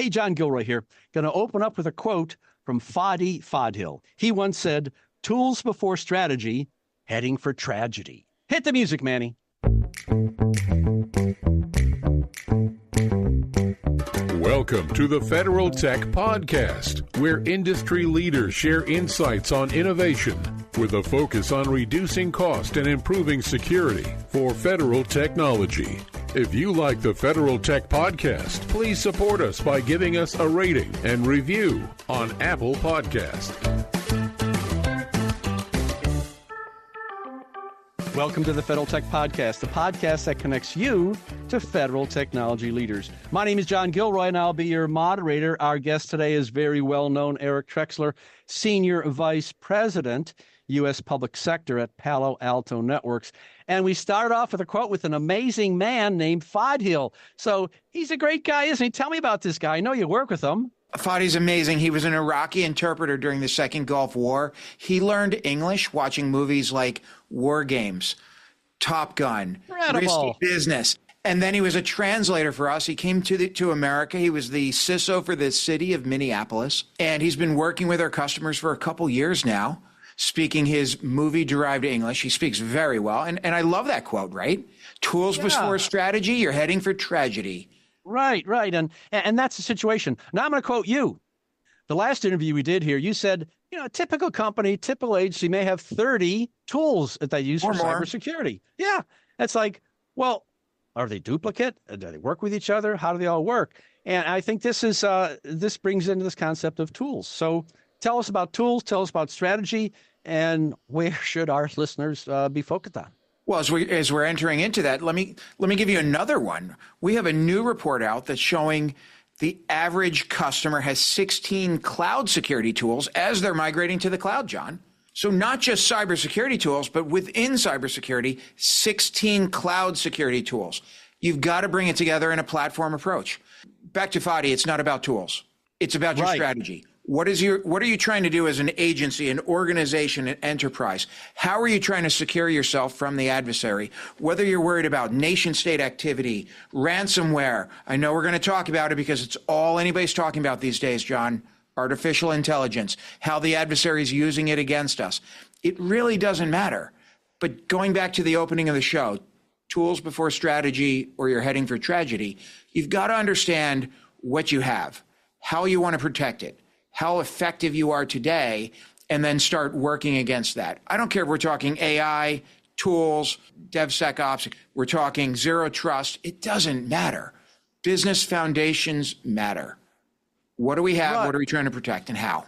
Hey, John Gilroy here. Going to open up with a quote from Touhill. He once said, "Tools before strategy, heading for tragedy." Hit the music, Manny. Welcome to the Federal Tech Podcast, where industry leaders share insights on innovation with a focus on reducing cost and improving security for federal technology. If you like the Federal Tech Podcast, please support us by giving us a rating and review on Apple Podcast. Welcome to the Federal Tech Podcast, the podcast that connects you to federal technology leaders. My name is John Gilroy, and I'll be your moderator. Our guest today is very well-known Erix Trexler, Senior Vice President, U.S. Public Sector at Palo, Alto Networks. And we started off with a quote with an amazing man named Touhill. So he's a great guy, isn't he? Tell me about this guy. I know you work with him. Fadi's amazing. He was an Iraqi interpreter during the Second Gulf War. He learned English watching movies like War Games, Top Gun, Risky Business. And then he was a translator for us. He came to America. He was the CISO for the city of Minneapolis. And he's been working with our customers for a couple years now, speaking his movie-derived English. He speaks very well. And I love that quote, right? Tools before strategy, you're heading for tragedy. Right. And that's the situation. Now I'm going to quote you. The last interview we did here, you said, a typical company, typical agency may have 30 tools that they use for cybersecurity. Yeah. It's like, well, are they duplicate? Do they work with each other? How do they all work? And I think this brings into this concept of tools. So tell us about tools, tell us about strategy, and where should our listeners be focused on? Well, as we're entering into that, let me give you another one. We have a new report out that's showing the average customer has 16 cloud security tools as they're migrating to the cloud, John. So not just cybersecurity tools, but within cybersecurity, 16 cloud security tools. You've got to bring it together in a platform approach. Back to Fadi, it's not about tools. It's about your strategy. What are you trying to do as an agency, an organization, an enterprise? How are you trying to secure yourself from the adversary? Whether you're worried about nation state activity, ransomware, I know we're going to talk about it because it's all anybody's talking about these days, John, artificial intelligence, how the adversary is using it against us. It really doesn't matter. But going back to the opening of the show, tools before strategy or you're heading for tragedy, you've got to understand what you have, how you want to protect it, how effective you are today, and then start working against that. I don't care if we're talking AI, tools, DevSecOps, we're talking zero trust. It doesn't matter. Business foundations matter. What do we have? Right. What are we trying to protect and how?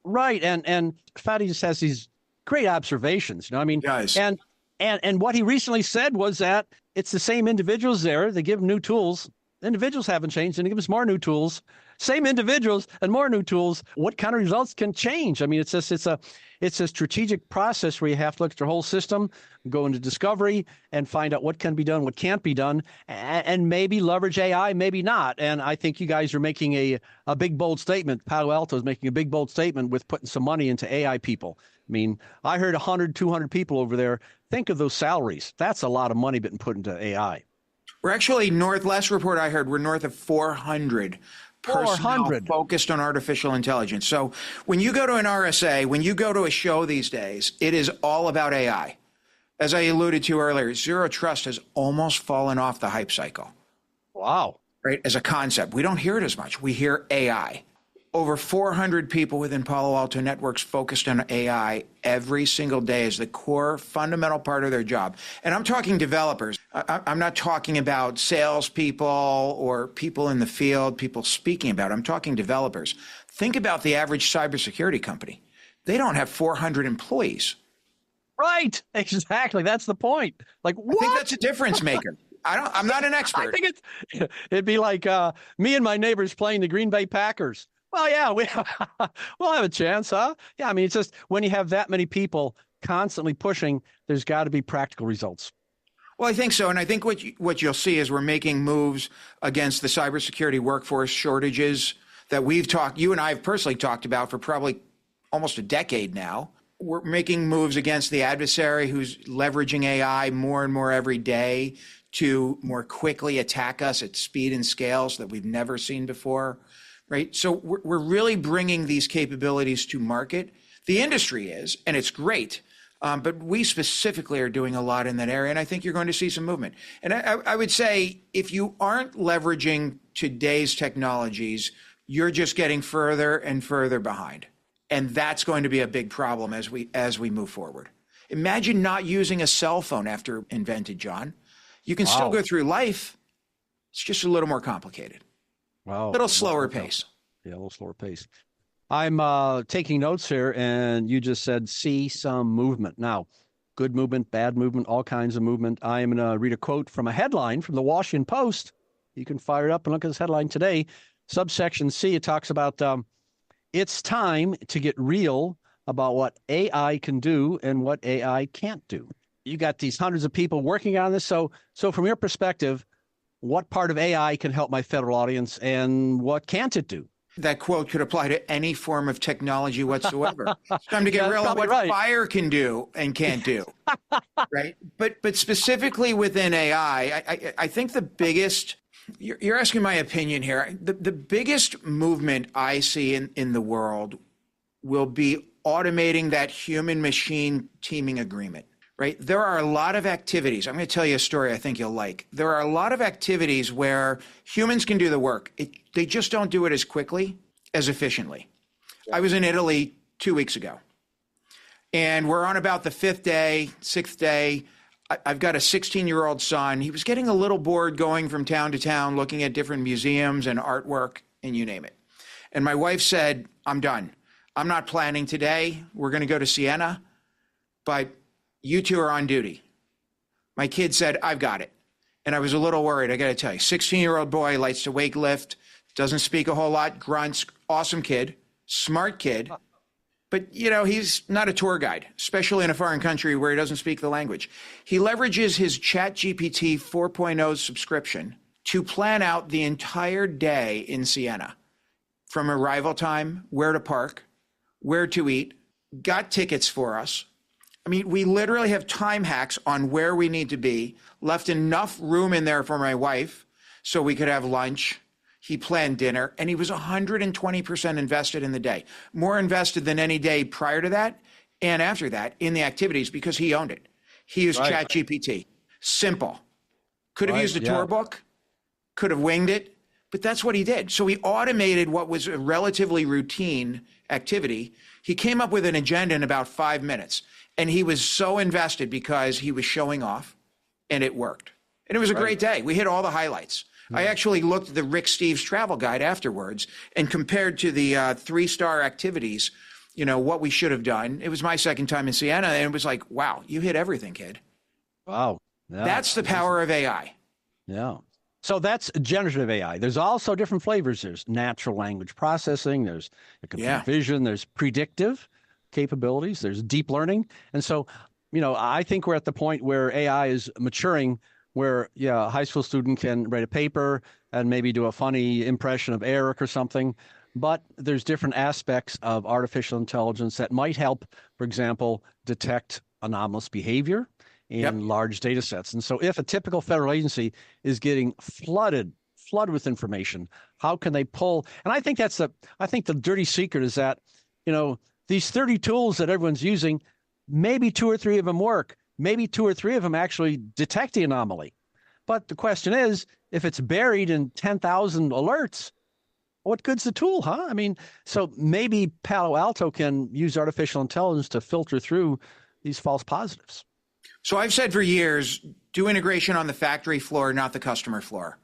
Right. And Fadi just has these great observations. He does. And what he recently said was that it's the same individuals there. They give them new tools. Individuals haven't changed, and they give us more new tools. Same individuals and more new tools. What kind of results can change? It's a strategic process where you have to look at your whole system, go into discovery, and find out what can be done, what can't be done, and maybe leverage AI, maybe not. And I think you guys are making a big, bold statement. Palo Alto is making a big, bold statement with putting some money into AI people. I heard 100, 200 people over there. Think of those salaries. That's a lot of money being put into AI. We're actually last report I heard, we're north of 400 personnel focused on artificial intelligence. So when you go to an RSA, when you go to a show these days, it is all about AI. As I alluded to earlier, zero trust has almost fallen off the hype cycle. Wow. Right? As a concept, we don't hear it as much. We hear AI. Over 400 people within Palo Alto Networks focused on AI every single day as the core fundamental part of their job. And I'm talking developers. I'm not talking about salespeople or people in the field, people speaking about it. I'm talking developers. Think about the average cybersecurity company. They don't have 400 employees. Right. Exactly. That's the point. Like, what? I think that's a difference maker. I'm not an expert. I think it'd be like me and my neighbors playing the Green Bay Packers. Well, yeah, we'll have a chance, huh? Yeah, it's just when you have that many people constantly pushing, there's got to be practical results. Well, I think so. And I think what you'll see is we're making moves against the cybersecurity workforce shortages that you and I have personally talked about for probably almost a decade now. We're making moves against the adversary who's leveraging AI more and more every day to more quickly attack us at speed and scales that we've never seen before, right? So we're really bringing these capabilities to market. The industry is, and it's great, but we specifically are doing a lot in that area, and I think you're going to see some movement. And I would say if you aren't leveraging today's technologies, you're just getting further and further behind. And that's going to be a big problem as we move forward. Imagine not using a cell phone after invented, John. You can still go through life. It's just a little more complicated. Wow. A little slower pace. Yeah, a little slower pace. I'm taking notes here, and you just said see some movement. Now, good movement, bad movement, all kinds of movement. I am going to read a quote from a headline from the Washington Post. You can fire it up and look at this headline today. Subsection C, it talks about it's time to get real about what AI can do and what AI can't do. You got these hundreds of people working on this. So from your perspective, what part of AI can help my federal audience and what can't it do? That quote could apply to any form of technology whatsoever. It's time to get real on what fire can do and can't do, right? But specifically within AI, I think the biggest, you're asking my opinion here, the biggest movement I see in the world will be automating that human-machine teaming agreement, right? There are a lot of activities. I'm going to tell you a story I think you'll like. There are a lot of activities where humans can do the work. They just don't do it as quickly, as efficiently. Yeah. I was in Italy 2 weeks ago, and we're on about the sixth day. I've got a 16-year-old son. He was getting a little bored going from town to town, looking at different museums and artwork, and you name it. And my wife said, I'm done. I'm not planning today. We're going to go to Siena, but you two are on duty. My kid said, I've got it. And I was a little worried, I got to tell you. 16-year-old boy, likes to wake lift, doesn't speak a whole lot, grunts, awesome kid, smart kid. But, he's not a tour guide, especially in a foreign country where he doesn't speak the language. He leverages his ChatGPT 4.0 subscription to plan out the entire day in Siena, from arrival time, where to park, where to eat, got tickets for us. I mean, we literally have time hacks on where we need to be, left enough room in there for my wife so we could have lunch. He planned dinner, and he was 120% invested in the day, more invested than any day prior to that and after that in the activities because he owned it. He used ChatGPT. Simple. Could have used a tour book, could have winged it, but that's what he did. So he automated what was a relatively routine activity. He came up with an agenda in about 5 minutes, and he was so invested because he was showing off, and it worked. And it was a great day. We hit all the highlights. I actually looked at the Rick Steves travel guide afterwards and compared to the 3-star activities, what we should have done. It was my second time in Siena, and it was like, wow, you hit everything, kid. Wow. Yeah. That's the power of AI. Yeah. So that's generative AI. There's also different flavors. There's natural language processing. There's computer vision. There's predictive capabilities. There's deep learning. And so, I think we're at the point where AI is maturing where, a high school student can write a paper and maybe do a funny impression of Erix or something. But there's different aspects of artificial intelligence that might help, for example, detect anomalous behavior in large data sets. And so if a typical federal agency is getting flooded with information, how can they pull? And I think the dirty secret is that, these 30 tools that everyone's using, maybe 2 or 3 of them work. Maybe 2 or 3 of them actually detect the anomaly. But the question is, if it's buried in 10,000 alerts, what good's the tool, huh? I mean, so maybe Palo Alto can use artificial intelligence to filter through these false positives. So I've said for years, do integration on the factory floor, not the customer floor.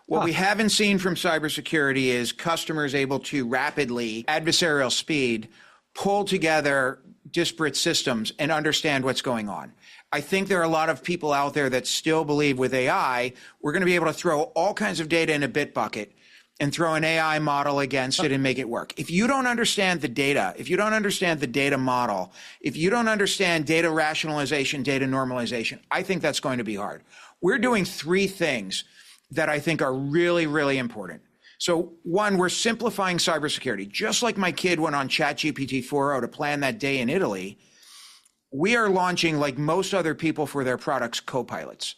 What we haven't seen from cybersecurity is customers able to rapidly, adversarial speed, pull together disparate systems and understand what's going on. I think there are a lot of people out there that still believe with AI, we're going to be able to throw all kinds of data in a bit bucket and throw an AI model against it and make it work. If you don't understand the data, if you don't understand the data model, if you don't understand data rationalization, data normalization, I think that's going to be hard. We're doing 3 things that I think are really, really important. So 1, we're simplifying cybersecurity. Just like my kid went on ChatGPT 4.0 to plan that day in Italy, we are launching, like most other people for their products, co-pilots.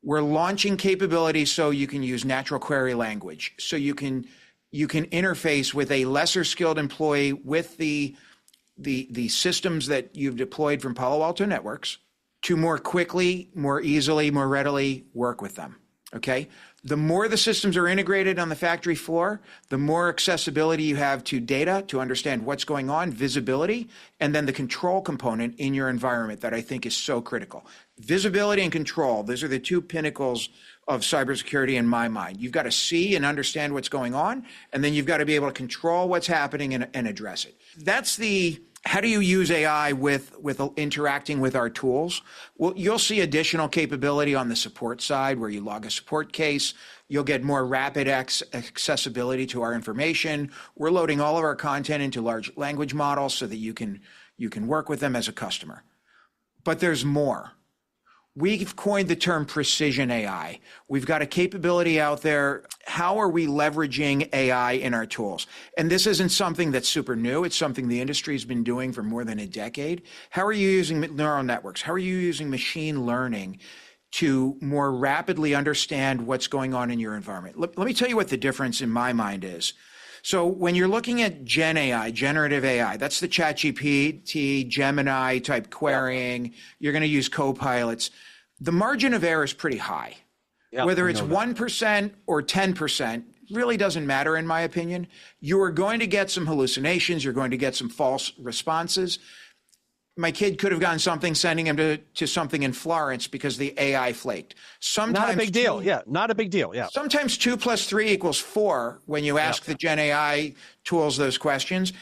We're launching capabilities so you can use natural query language, so you can interface with a lesser skilled employee with the systems that you've deployed from Palo Alto Networks to more quickly, more easily, more readily work with them. Okay? The more the systems are integrated on the factory floor, the more accessibility you have to data to understand what's going on, visibility, and then the control component in your environment that I think is so critical. Visibility and control, those are the two pinnacles of cybersecurity in my mind. You've got to see and understand what's going on, and then you've got to be able to control what's happening and address it. That's how do you use AI with interacting with our tools? Well, you'll see additional capability on the support side where you log a support case. You'll get more rapid accessibility to our information. We're loading all of our content into large language models so that you can work with them as a customer. But there's more. We've coined the term precision AI. We've got a capability out there. How are we leveraging AI in our tools? And this isn't something that's super new. It's something the industry has been doing for more than a decade. How are you using neural networks? How are you using machine learning to more rapidly understand what's going on in your environment? Let me tell you what the difference in my mind is. So when you're looking at Gen AI, generative AI, that's the ChatGPT, Gemini type querying. You're going to use copilots. The margin of error is pretty high. Yep, whether it's 1% or 10% really doesn't matter, in my opinion. You are going to get some hallucinations. You're going to get some false responses. My kid could have gotten something, sending him to something in Florence because the AI flaked. Sometimes not a big deal. Yeah, not a big deal. Yeah. Sometimes 2 + 3 = 4 when you ask the Gen AI tools those questions,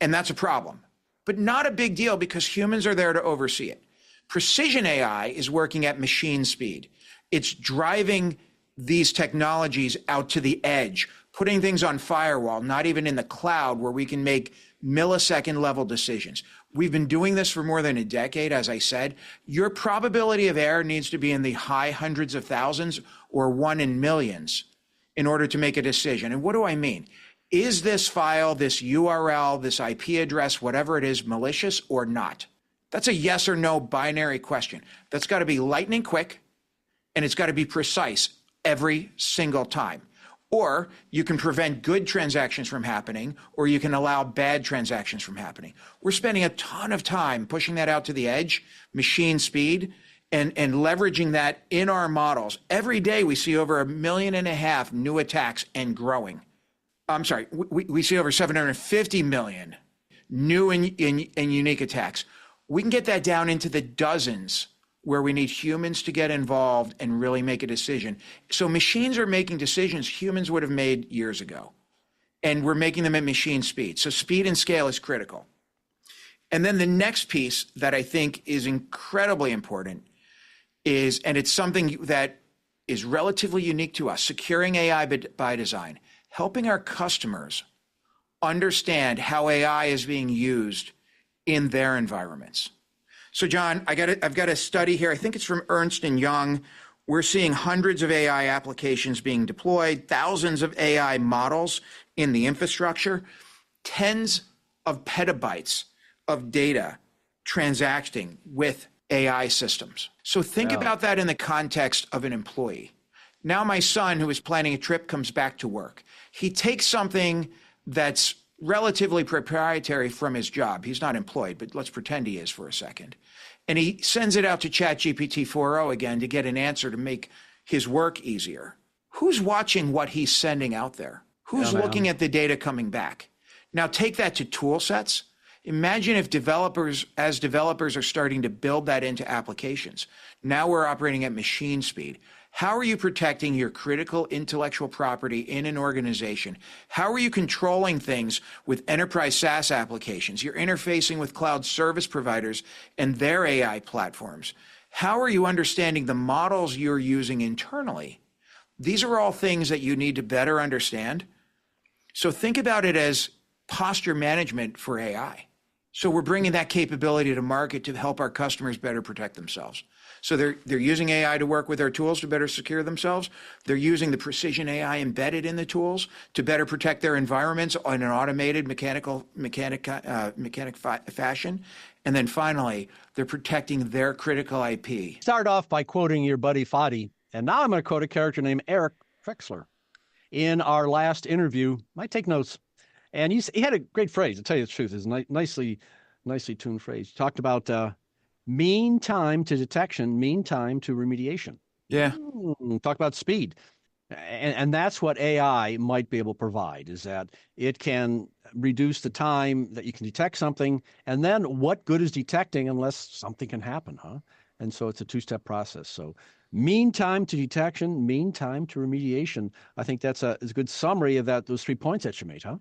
and that's a problem. But not a big deal because humans are there to oversee it. Precision AI is working at machine speed. It's driving these technologies out to the edge, putting things on firewall, not even in the cloud where we can make millisecond level decisions. We've been doing this for more than a decade, as I said. Your probability of error needs to be in the high hundreds of thousands or 1 in millions in order to make a decision. And what do I mean? Is this file, this URL, this IP address, whatever it is, malicious or not? That's a yes or no binary question. That's got to be lightning quick, and it's got to be precise every single time. Or you can prevent good transactions from happening, or you can allow bad transactions from happening. We're spending a ton of time pushing that out to the edge, machine speed, and leveraging that in our models. Every day we see over 1.5 million new attacks and growing. I'm sorry, we see over 750 million new and unique attacks. We can get that down into the dozens where we need humans to get involved and really make a decision. So machines are making decisions humans would have made years ago, and we're making them at machine speed. So speed and scale is critical. And then the next piece that I think is incredibly important is, and it's something that is relatively unique to us, securing AI by design, helping our customers understand how AI is being used in their environments. So John, I've got a study here. I think it's from Ernst & Young. We're seeing hundreds of AI applications being deployed, thousands of AI models in the infrastructure, tens of petabytes of data transacting with AI systems. So think about that in the context of an employee. Now my son, who is planning a trip, comes back to work. He takes something that's relatively proprietary from his job. He's not employed, but let's pretend he is for a second. And he sends it out to ChatGPT 4.0 again to get an answer to make his work easier. Who's watching what he's sending out there? Who's looking at the data coming back? Now take that to tool sets. Imagine if developers are starting to build that into applications. Now we're operating at machine speed. How are you protecting your critical intellectual property in an organization? How are you controlling things with enterprise SaaS applications? You're interfacing with cloud service providers and their AI platforms. How are you understanding the models you're using internally? These are all things that you need to better understand. So think about it as posture management for AI. So we're bringing that capability to market to help our customers better protect themselves. So they're using AI to work with their tools to better secure themselves. They're using the precision AI embedded in the tools to better protect their environments in an automated mechanic fashion. And then finally, they're protecting their critical IP. Start off by quoting your buddy Fadi. And now I'm going to quote a character named Erix Trexler. In our last interview, I take notes, and he had a great phrase. To tell you the truth, it's a nicely tuned phrase. He talked about mean time to detection, mean time to remediation. Yeah. Talk about speed. And that's what AI might be able to provide, is that it can reduce the time that you can detect something. And then what good is detecting unless something can happen, huh? And so it's a two-step process. So mean time to detection, mean time to remediation. I think that's a good summary of those 3 points that you made, huh?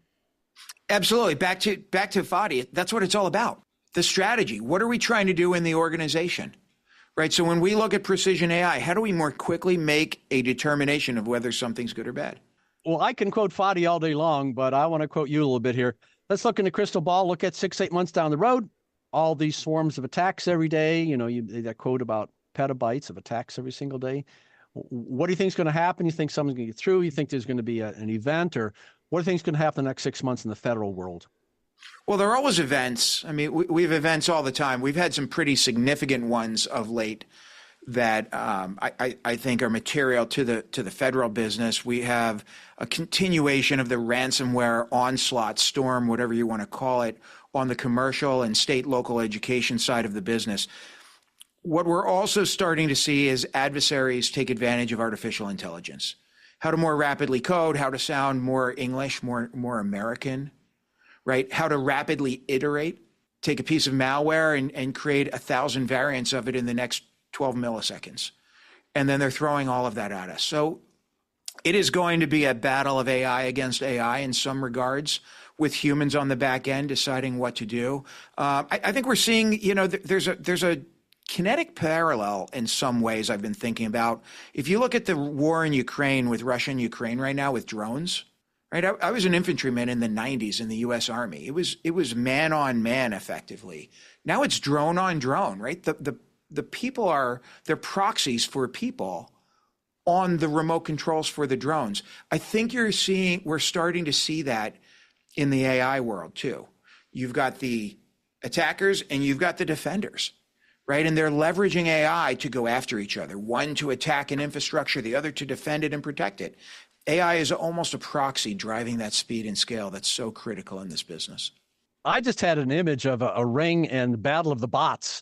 Absolutely. Back to Fadi. That's what it's all about. The strategy. What are we trying to do in the organization? Right. So when we look at precision AI, how do we more quickly make a determination of whether something's good or bad? Well, I can quote Fadi all day long, but I want to quote you a little bit here. Let's look in the crystal ball, look at 6-8 months down the road, all these swarms of attacks every day. That quote about petabytes of attacks every single day. What do you think is going to happen? You think someone's going to get through? You think there's going to be an event? Or what do you think is going to happen the next 6 months in the federal world? Well, there are always events. I mean, we have events all the time. We've had some pretty significant ones of late that I think are material to the federal business. We have a continuation of the ransomware onslaught, storm, whatever you want to call it, on the commercial and state local education side of the business. What we're also starting to see is adversaries take advantage of artificial intelligence. How to more rapidly code, how to sound more English, more American. Right? How to rapidly iterate, take a piece of malware and create 1,000 variants of it in the next 12 milliseconds. And then they're throwing all of that at us. So it is going to be a battle of AI against AI in some regards, with humans on the back end deciding what to do. I think we're seeing, there's a kinetic parallel in some ways I've been thinking about. If you look at the war in Ukraine, with Russia and Ukraine right now with drones, right? I was an infantryman in the 90s in the U.S. Army. It was man on man effectively. Now it's drone on drone, right? The people they're proxies for people on the remote controls for the drones. I think we're starting to see that in the AI world too. You've got the attackers and you've got the defenders, right? And they're leveraging AI to go after each other. One to attack an infrastructure, the other to defend it and protect it. AI is almost a proxy driving that speed and scale that's so critical in this business. I just had an image of a ring and battle of the bots.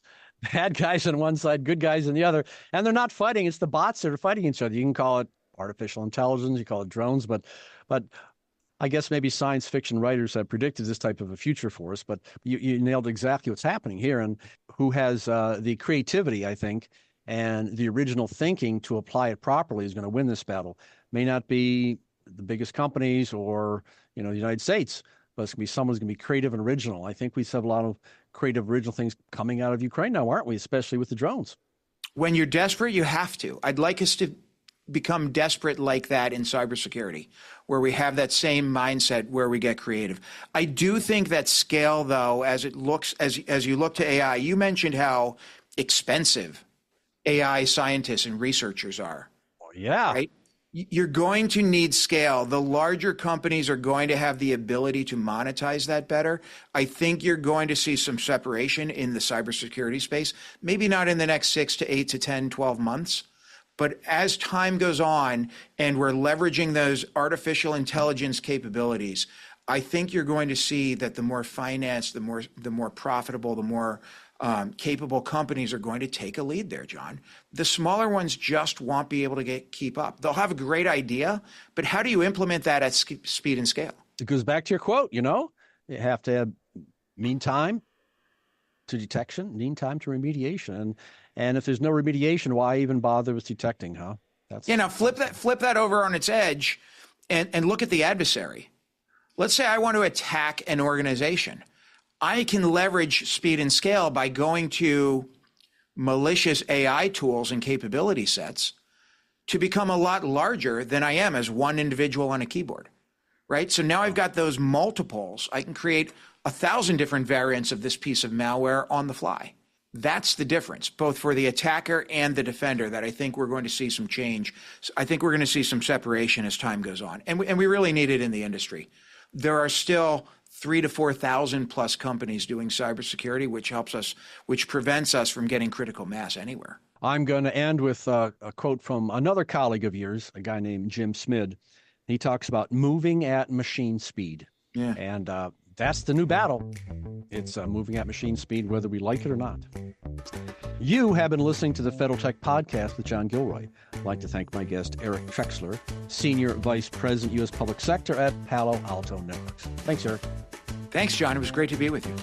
Bad guys on one side, good guys on the other. And they're not fighting. It's the bots that are fighting each other. You can call it artificial intelligence, you call it drones, but I guess maybe science fiction writers have predicted this type of a future for us. But you nailed exactly what's happening here. And who has the creativity, I think, and the original thinking to apply it properly is going to win this battle. May not be the biggest companies or, the United States, but it's going to be someone's going to be creative and original. I think we have a lot of creative, original things coming out of Ukraine now, aren't we? Especially with the drones. When you're desperate, you have to. I'd like us to become desperate like that in cybersecurity, where we have that same mindset where we get creative. I do think that scale, though, as it looks, as you look to AI, you mentioned how expensive AI scientists and researchers are. Oh, yeah. Right? You're going to need scale. The larger companies are going to have the ability to monetize that better. I think you're going to see some separation in the cybersecurity space, maybe not in the next 6 to 8 to 10, 12 months. But as time goes on and we're leveraging those artificial intelligence capabilities, I think you're going to see that the more financed, the more profitable, the more capable companies are going to take a lead there, John. The smaller ones just won't be able to keep up. They'll have a great idea, but how do you implement that at speed and scale? It goes back to your quote, you have to have mean time to detection, mean time to remediation. And if there's no remediation, why even bother with detecting, huh? Now flip that over on its edge and look at the adversary. Let's say I want to attack an organization. I can leverage speed and scale by going to malicious AI tools and capability sets to become a lot larger than I am as one individual on a keyboard, right? So now I've got those multiples. I can create 1,000 different variants of this piece of malware on the fly. That's the difference, both for the attacker and the defender, that I think we're going to see some change. I think we're going to see some separation as time goes on. And we really need it in the industry. There are still 3,000 to 4,000 plus companies doing cybersecurity, which prevents us from getting critical mass anywhere. I'm going to end with a quote from another colleague of yours, a guy named Jim Smid. He talks about moving at machine speed. Yeah. And that's the new battle. It's moving at machine speed, whether we like it or not. You have been listening to the Federal Tech Podcast with John Gilroy. I'd like to thank my guest, Erix Trexler, Senior Vice President, U.S. Public Sector at Palo Alto Networks. Thanks, Erix. Thanks, John. It was great to be with you.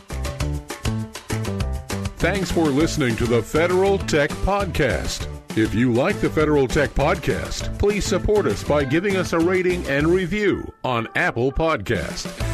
Thanks for listening to the Federal Tech Podcast. If you like the Federal Tech Podcast, please support us by giving us a rating and review on Apple Podcast.